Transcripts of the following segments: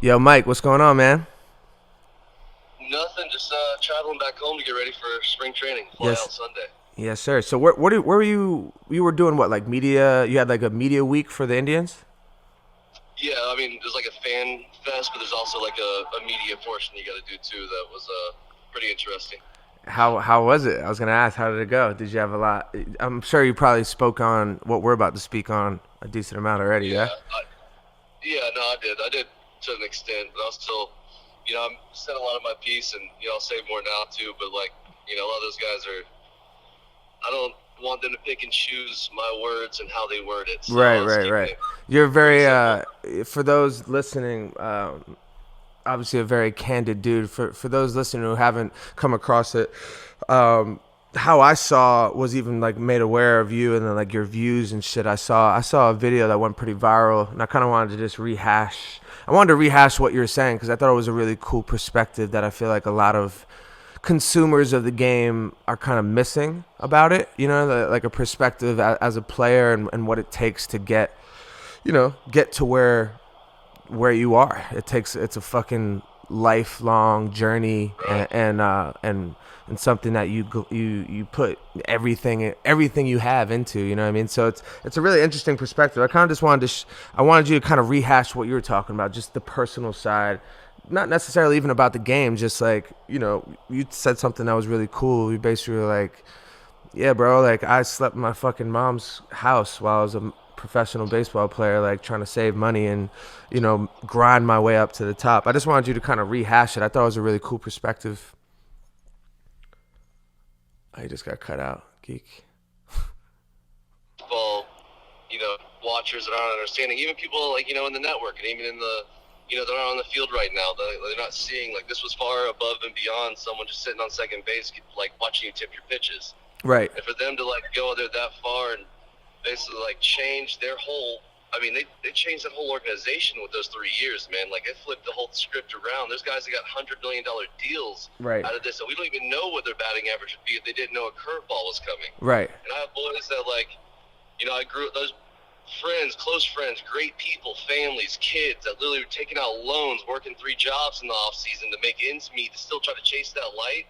Yo, Mike, what's going on, man? Nothing, just traveling back home to get ready for spring training. Fly Yes, out Sunday. yes, sir. So where were you? You were doing what, like media? You had like a media week for the Indians? Yeah, I mean, there's like a fan fest, but there's also like a media portion you got to do too. That was pretty interesting. How was it? I was gonna ask, how did it go? Did you have a lot? I'm sure you probably spoke on what we're about to speak on a decent amount already. Yeah. Yeah, yeah, no, I did. I did to an extent, but I was still, I'm said a lot of my piece, and I'll say more now too. But like, a lot of those guys are. I don't want them to pick and choose my words and how they word it, so Right, I was right, keeping right. it You're pretty very simple. for those listening, obviously a very candid dude. For those listening who haven't come across it, um, how I saw was even like made aware of you and then like your views and shit. I saw a video that went pretty viral, and I kind of wanted to just rehash. I wanted to rehash what you were saying because I thought it was a really cool perspective that I feel like a lot of consumers of the game are kind of missing about it. You know, like a perspective as a player and what it takes to get, get to where you are. It's a fucking lifelong journey Right. and something that you put everything you have into. You know what I mean? So it's a really interesting perspective. I kind of just wanted I wanted you to kind of rehash what you were talking about, just the personal side. Not necessarily even about the game, just like, you said something that was really cool. You basically were like, yeah, bro, like I slept in my fucking mom's house while I was a professional baseball player, like trying to save money and, grind my way up to the top. I just wanted you to kind of rehash it. I thought it was a really cool perspective. I just got cut out, geek. Football, watchers that aren't understanding, even people like, in the network and even in the, they're not on the field right now. They're not seeing, like, this was far above and beyond someone just sitting on second base, like, watching you tip your pitches. Right. And for them to, like, go there that far and basically, like, change their whole, I mean, they changed that whole organization with those 3 years, man. Like, they flipped the whole script around. There's guys that got $100 million deals Right. out of this, and we don't even know what their batting average would be if they didn't know a curveball was coming. Right. And I have boys that, like, I grew up, those friends, close friends, great people, families, kids that literally were taking out loans, working 3 jobs in the off season to make ends meet, to still try to chase that light.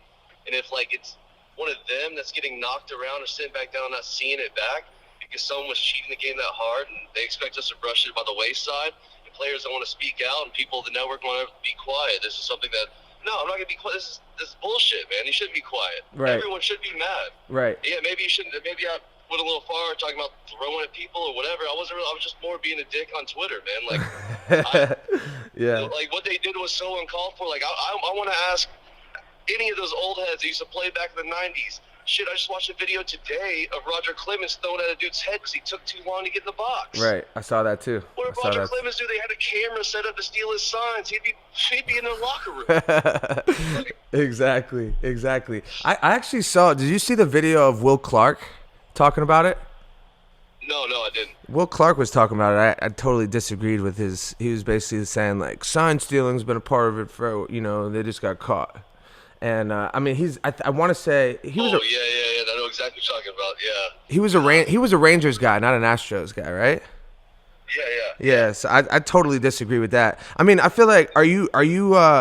And if, like, it's one of them that's getting knocked around or sitting back down, not seeing it back because someone was cheating the game that hard, and they expect us to brush it by the wayside, and players don't want to speak out, and people at the network want to be quiet. This is something that, no, I'm not gonna be quiet. This is bullshit, man. You shouldn't be quiet. Right. Everyone should be mad. Right. Yeah, maybe you shouldn't. Maybe I went a little far talking about throwing at people or whatever. I wasn't. Really, I was just more being a dick on Twitter, man. Like, Yeah. like what they did was so uncalled for. Like, I want to ask any of those old heads that used to play back in the '90s. Shit, I just watched a video today of Roger Clemens throwing at a dude's head because he took too long to get in the box. Right. I saw that too. What I did saw Roger that. Clemens do? They had a camera set up to steal his signs. He'd be in their locker room. Like, Exactly. Exactly. I actually saw. Did you see the video of Will Clark talking about it? no, I didn't. Will Clark was talking about it. I totally disagreed with his. He was basically saying like sign stealing's been a part of it for, they just got caught. And I mean, I want to say Oh yeah. I know exactly what you're talking about. Yeah, he was a Rangers guy, not an Astros guy, right? yeah. Yes, I totally disagree with that. I mean, I feel like are you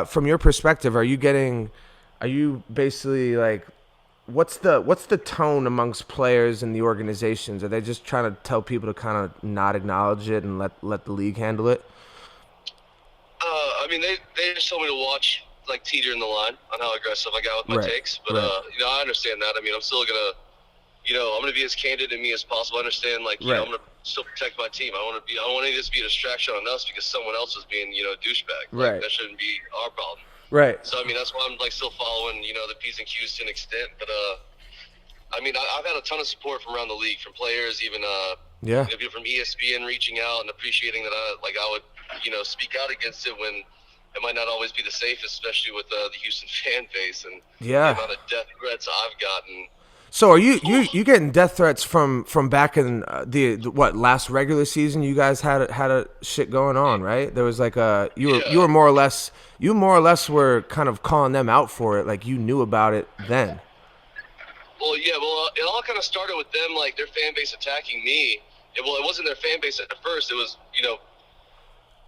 from your perspective, are you basically like what's the tone amongst players and the organizations? Are they just trying to tell people to kind of not acknowledge it and let the league handle it? I mean, they just told me to watch, like, teeter in the line on how aggressive I got with my Right. takes. But Right. I understand that. I mean, I'm still gonna, I'm gonna be as candid in me as possible. I understand, like, Right. I'm gonna still protect my team. I don't want any of this to be a distraction on us because someone else is being, a douchebag. Like, Right. that shouldn't be our problem. Right. So I mean, that's why I'm, like, still following, the P's and Q's to an extent. But I mean, I've had a ton of support from around the league, from players, even Yeah. people from ESPN reaching out and appreciating that I would, speak out against it when it might not always be the safest, especially with the Houston fan base and the Yeah. amount of death threats I've gotten. So are you getting death threats from back in the what last regular season? You guys had a shit going on, right? There was like a you Yeah. were more or less were kind of calling them out for it, like you knew about it then. Well, yeah. Well, it all kind of started with them, like, their fan base attacking me. It wasn't their fan base at first. It was,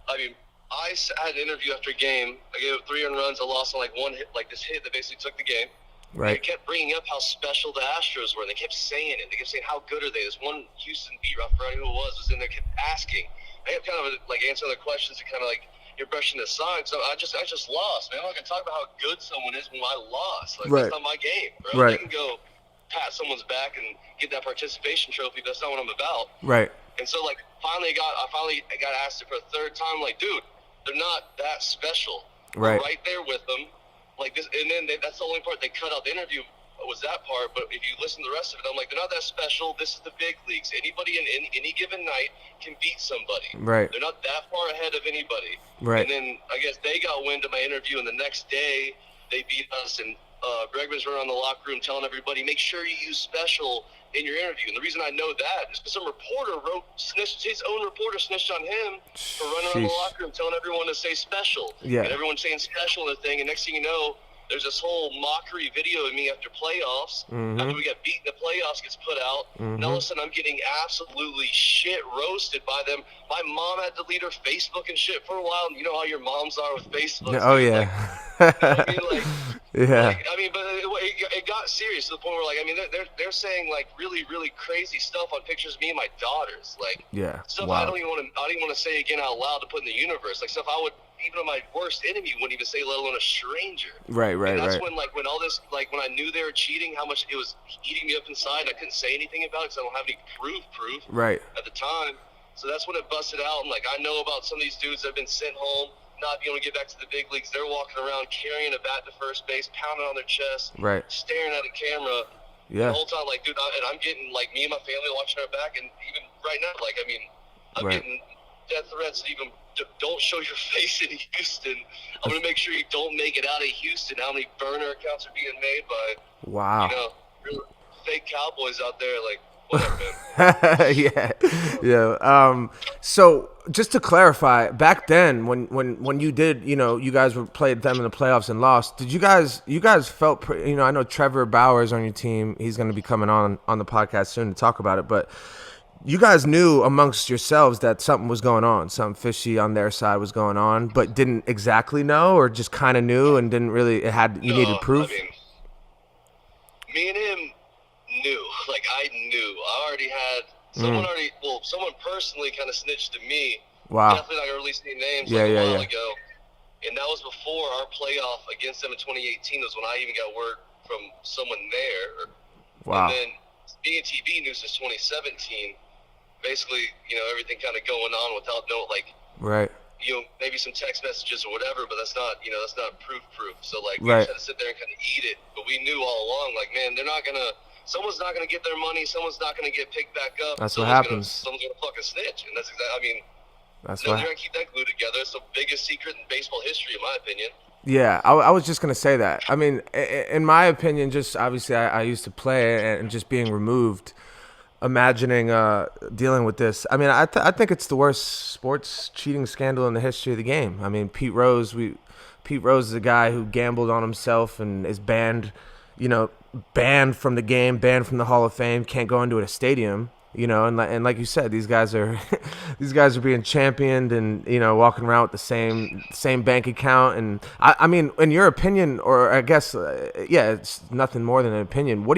I mean, had an interview after a game. I gave up 3 runs. I lost on like one hit, like this hit that basically took the game. Right. They kept bringing up how special the Astros were. They kept saying it. They kept saying, how good are they? This one Houston beat writer, I forgot who it was in there, kept asking. I kept kind of like answering the questions and kind of like you're brushing aside. So I just lost, man. I'm not gonna talk about how good someone is when I lost. Like Right. that's not my game, bro. Right. They can go pat someone's back and get that participation trophy. That's not what I'm about. Right. And so like I finally got asked it for a third time. Like, dude, they're not that special. Right. We're right there with them. Like this, and then that's the only part they cut out the interview was that part. But if you listen to the rest of it, I'm like, they're not that special. This is the big leagues. Anybody in any given night can beat somebody. Right. They're not that far ahead of anybody. Right. And then I guess they got wind of my interview, and the next day they beat us. And Bregman's running around the locker room telling everybody, make sure you use special in your interview. And the reason I know that is because some reporter his own reporter snitched on him for running around the locker room telling everyone to say special. Yeah. And everyone's saying special in the thing. And next thing you know, there's this whole mockery video of me after playoffs. Mm-hmm. After we got beat in the playoffs gets put out. Mm-hmm. And all of a sudden I'm getting absolutely shit roasted by them. My mom had to delete her Facebook and shit for a while. And you know how your moms are with Facebook. Oh, yeah. Like, you know what I mean? Like, yeah. Like, I mean, but it got serious to the point where, like, I mean, they're saying like really, really crazy stuff on pictures of me and my daughters, like stuff Wow. I don't even want to say again out loud to put in the universe, like stuff I would even my worst enemy wouldn't even say, let alone a stranger. Right. And that's when when all this when I knew they were cheating, how much it was eating me up inside. I couldn't say anything about it because I don't have any proof. Right. At the time, so that's when it busted out. And like I know about some of these dudes that have been sent home, not being able to get back to the big leagues. They're walking around carrying a bat to first base, pounding on their chest, Right. staring at a camera the whole time. Like, dude, and I'm getting like me and my family watching our back, and even right now, like, I mean, I'm getting death threats. Even don't show your face in Houston. I'm gonna make sure you don't make it out of Houston. How many burner accounts are being made by real fake cowboys out there? Like, whatever, man. So just to clarify, back then when you did, you guys played them in the playoffs and lost, did you guys felt, I know Trevor Bauer's on your team. He's going to be coming on the podcast soon to talk about it, but you guys knew amongst yourselves that something was going on, something fishy on their side was going on, but didn't exactly know, or just kind of knew and didn't really, needed proof? I mean, me and him knew. Like, I knew. I already had someone personally kind of snitched to me. Wow. Definitely not going to release any names a while ago. And that was before our playoff against them in 2018 was when I even got word from someone there. Wow. And then being TV news since 2017, basically, everything kind of going on without maybe some text messages or whatever, but that's not proof. So like we just had to sit there and kind of eat it. But we knew all along, like, man, someone's not gonna get their money, someone's not gonna get picked back up. That's what happens. Someone's gonna fucking snitch, and that's exactly. That's they're gonna keep that glued together. It's the biggest secret in baseball history, in my opinion. Yeah, I was just gonna say that. I mean, in my opinion, just obviously I used to play and just being removed. Imagining dealing with this, I mean, I think it's the worst sports cheating scandal in the history of the game. I mean, Pete Rose is a guy who gambled on himself and is banned from the game, banned from the Hall of Fame, can't go into a stadium. And like you said, these guys are being championed and walking around with the same bank account. And I mean, in your opinion, or I guess it's nothing more than an opinion. What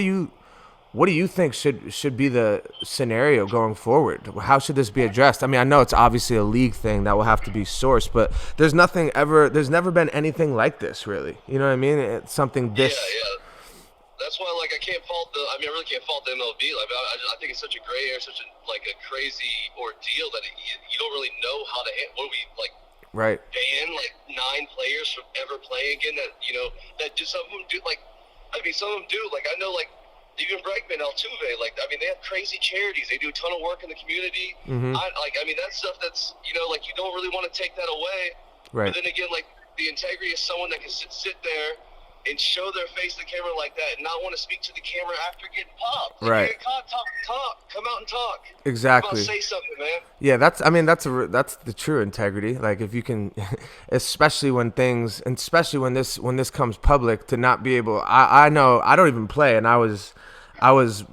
do you think should be the scenario going forward? How should this be addressed? I mean, I know it's obviously a league thing that will have to be sourced, but there's never been anything like this, really. You know what I mean? It's something this. Yeah. That's why, like, I really can't fault the MLB. Like, I think it's such a gray area, such a crazy ordeal that you don't really know how to handle. What do we, like, ban, like, 9 players from ever playing again that some of them do, like, some of them do. Like, I know, like, even Bregman, Altuve, like, I mean, they have crazy charities. They do a ton of work in the community. Mm-hmm. That's stuff that's, like, you don't really want to take that away. Right. But then again, like, the integrity of someone that can sit there and show their face to the camera like that and not want to speak to the camera after getting popped. Like, right. Hey, talk. Come out and talk. Exactly. Say something, man. Yeah, that's the true integrity. Like, if you can, especially when this comes public, to not be able. I know I don't even play, and I was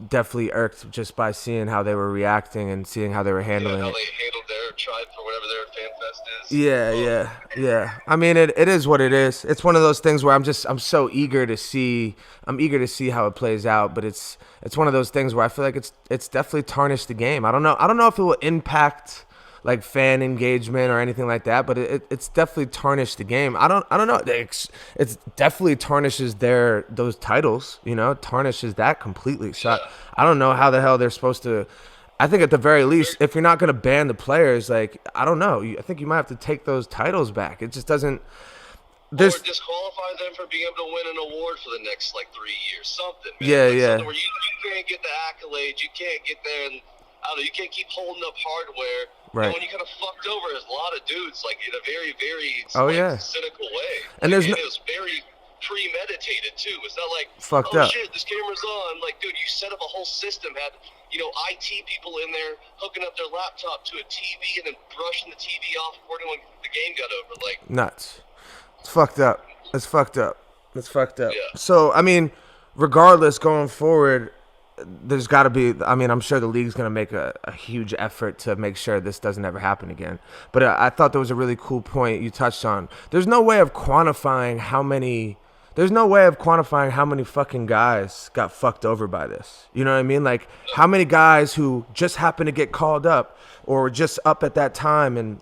definitely irked just by seeing how they were reacting and seeing how they were handling how it. they handled their tribe for whatever their fan fest. is. Yeah. I mean, it is what it is. It's one of those things where I'm so eager to see. I'm eager to see how it plays out. But it's one of those things where I feel like it's definitely tarnished the game. I don't know. I don't know if it will impact like fan engagement or anything like that. But it's definitely tarnished the game. I don't know. It's definitely tarnishes those titles. You know, tarnishes that completely. So I don't know how the hell they're supposed to. I think at the very least, if you're not going to ban the players, like, I don't know. I think you might have to take those titles back. It just doesn't. Or disqualify them for being able to win an award for the next, like, 3 years. Something, man. Yeah, like, yeah. Something where you can't get the accolades. You can't get there and, I don't know, you can't keep holding up hardware. Right. And when you kind of fucked over, there's a lot of dudes, like, in a very, very cynical way. And like, it was very premeditated, too. It's not like, fucked oh, up. shit, this camera's on. Like, dude, you set up a whole system, had, IT people in there hooking up their laptop to a TV and then brushing the TV off according when the game got over. Like, nuts. It's fucked up. It's fucked up. Yeah. So, I mean, regardless, going forward, there's got to be. I mean, I'm sure the league's going to make a huge effort to make sure this doesn't ever happen again. But I thought there was a really cool point you touched on. There's no way of quantifying how many. There's no way of quantifying how many fucking guys got fucked over by this. You know what I mean? Like, how many guys who just happened to get called up or were just up at that time and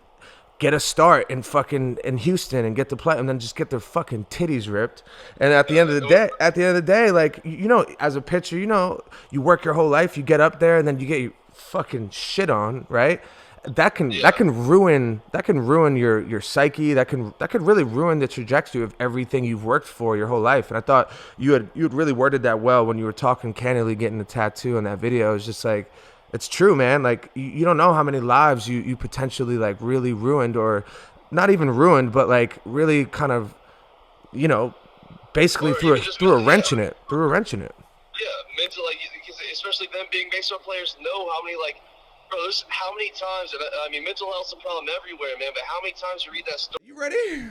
get a start in Houston and get to play and then just get their fucking titties ripped. And at the end of the day, like, as a pitcher, you work your whole life, you get up there and then you get your fucking shit on, right? That can ruin your psyche. That could really ruin the trajectory of everything you've worked for your whole life. And I thought you had really worded that well when you were talking candidly, getting the tattoo in that video. It's just like, it's true, man. Like, you don't know how many lives you potentially like really ruined, or not even ruined, but like really kind of, basically threw a wrench in it. Yeah, mental, like, especially them being baseball players know how many, like, bro, there's how many times, and I mean, mental health's a problem everywhere, man, but how many times you read that story? You ready?